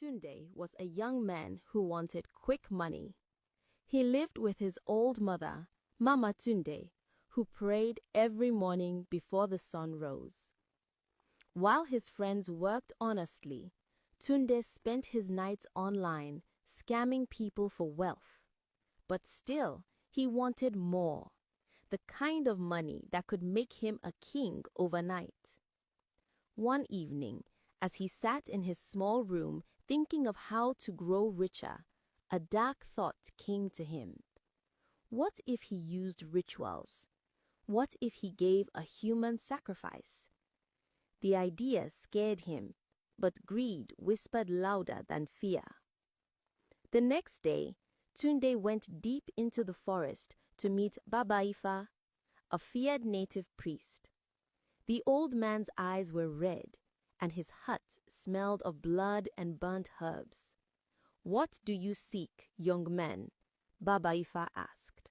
Tunde was a young man who wanted quick money. He lived with his old mother, Mama Tunde, who prayed every morning before the sun rose. While his friends worked honestly, Tunde spent his nights online scamming people for wealth. But still, he wanted more, the kind of money that could make him a king overnight. One evening, as he sat in his small room thinking of how to grow richer, a dark thought came to him. What if he used rituals? What if he gave a human sacrifice? The idea scared him, but greed whispered louder than fear. The next day, Tunde went deep into the forest to meet Baba Ifa, a feared native priest. The old man's eyes were red, and his hut smelled of blood and burnt herbs. "What do you seek, young man?" Baba Ifa asked.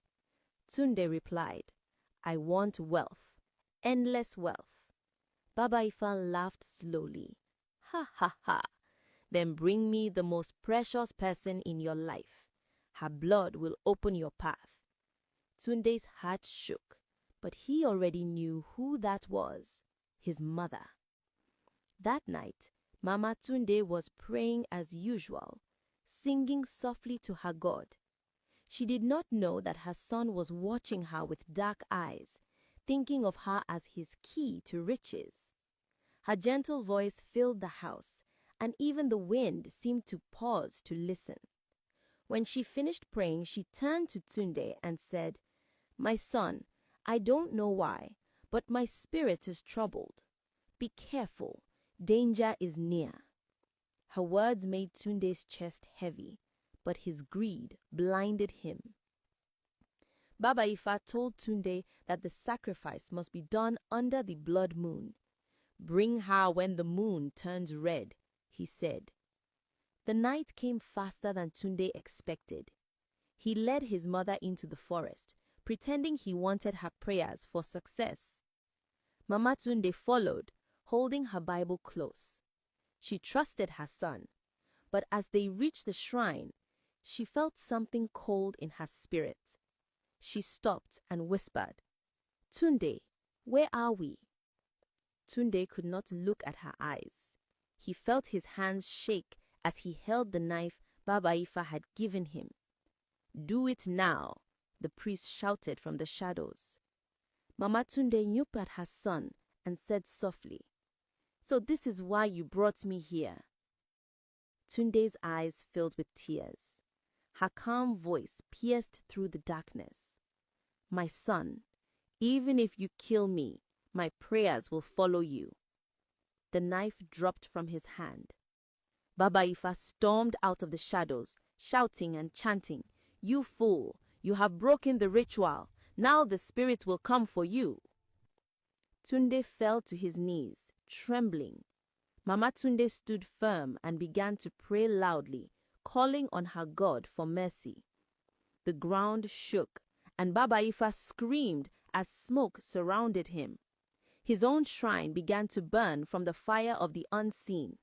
Tunde replied, "I want wealth, endless wealth." Baba Ifa laughed slowly. "Ha ha ha! Then bring me the most precious person in your life. Her blood will open your path." Tunde's heart shook, but he already knew who that was, his mother. That night, Mama Tunde was praying as usual, singing softly to her God. She did not know that her son was watching her with dark eyes, thinking of her as his key to riches. Her gentle voice filled the house, and even the wind seemed to pause to listen. When she finished praying, she turned to Tunde and said, "My son, I don't know why, but my spirit is troubled. Be careful. Danger is near." Her words made Tunde's chest heavy, but his greed blinded him. Baba Ifa told Tunde that the sacrifice must be done under the blood moon. "Bring her when the moon turns red," he said. The night came faster than Tunde expected. He led his mother into the forest, pretending he wanted her prayers for success. Mama Tunde followed, holding her Bible close. She trusted her son, but as they reached the shrine, she felt something cold in her spirit. She stopped and whispered, "Tunde, where are we?" Tunde could not look at her eyes. He felt his hands shake as he held the knife Baba Ifa had given him. "Do it now," the priest shouted from the shadows. Mama Tunde looked at her son and said softly, "So this is why you brought me here." Tunde's eyes filled with tears. Her calm voice pierced through the darkness. "My son, even if you kill me, my prayers will follow you." The knife dropped from his hand. Baba Ifa stormed out of the shadows, shouting and chanting, "You fool! You have broken the ritual. Now the spirit will come for you." Tunde fell to his knees, trembling. Mama Tunde stood firm and began to pray loudly, calling on her God for mercy. The ground shook, and Baba Ifa screamed as smoke surrounded him. His own shrine began to burn from the fire of the unseen.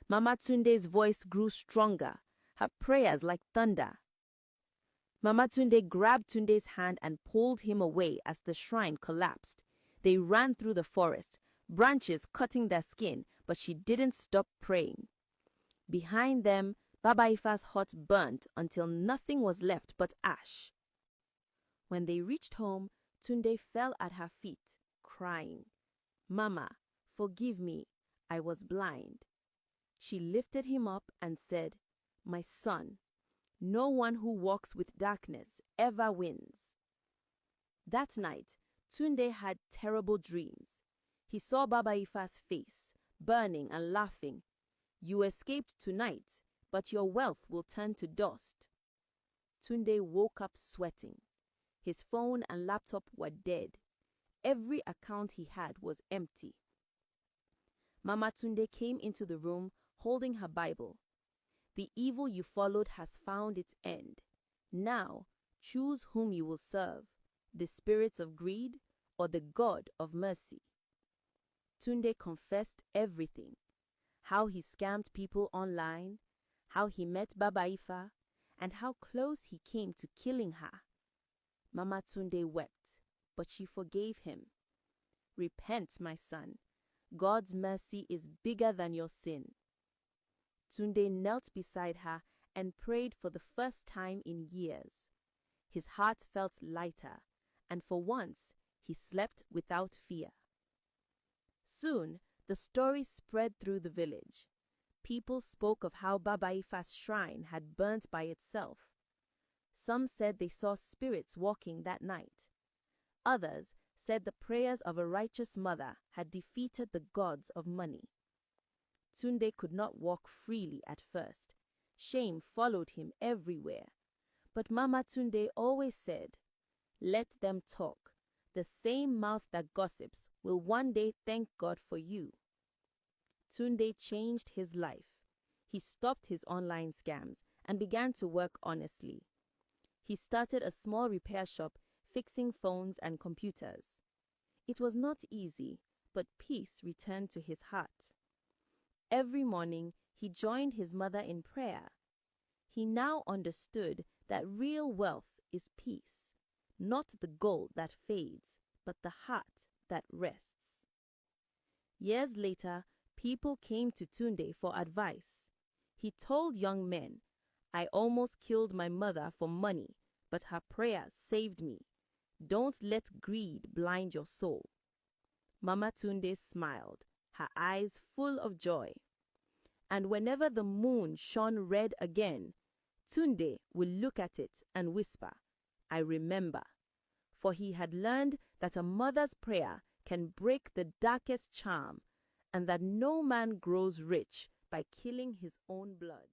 Mama Tunde's voice grew stronger, her prayers like thunder. Mama Tunde grabbed Tunde's hand and pulled him away as the shrine collapsed. They ran through the forest, branches cutting their skin, but she didn't stop praying. Behind them, Baba Ifa's hut burnt until nothing was left but ash. When they reached home, Tunde fell at her feet, crying, "Mama, forgive me, I was blind." She lifted him up and said, "My son, no one who walks with darkness ever wins." That night, Tunde had terrible dreams. He saw Baba Ifa's face, burning and laughing. "You escaped tonight, but your wealth will turn to dust." Tunde woke up sweating. His phone and laptop were dead. Every account he had was empty. Mama Tunde came into the room holding her Bible. "The evil you followed has found its end. Now, choose whom you will serve, the spirits of greed or the God of mercy." Tunde confessed everything: how he scammed people online, how he met Baba Ifa, and how close he came to killing her. Mama Tunde wept, but she forgave him. "Repent, my son. God's mercy is bigger than your sin." Tunde knelt beside her and prayed for the first time in years. His heart felt lighter, and for once he slept without fear. Soon, the story spread through the village. People spoke of how Baba Ifa's shrine had burnt by itself. Some said they saw spirits walking that night. Others said the prayers of a righteous mother had defeated the gods of money. Tunde could not walk freely at first. Shame followed him everywhere. But Mama Tunde always said, "Let them talk. The same mouth that gossips will one day thank God for you." Tunde changed his life. He stopped his online scams and began to work honestly. He started a small repair shop fixing phones and computers. It was not easy, but peace returned to his heart. Every morning, he joined his mother in prayer. He now understood that real wealth is peace, not the gold that fades, but the heart that rests. Years later, people came to Tunde for advice. He told young men, "I almost killed my mother for money, but her prayers saved me. Don't let greed blind your soul." Mama Tunde smiled, her eyes full of joy. And whenever the moon shone red again, Tunde would look at it and whisper, "I remember." For he had learned that a mother's prayer can break the darkest charm, and that no man grows rich by killing his own blood.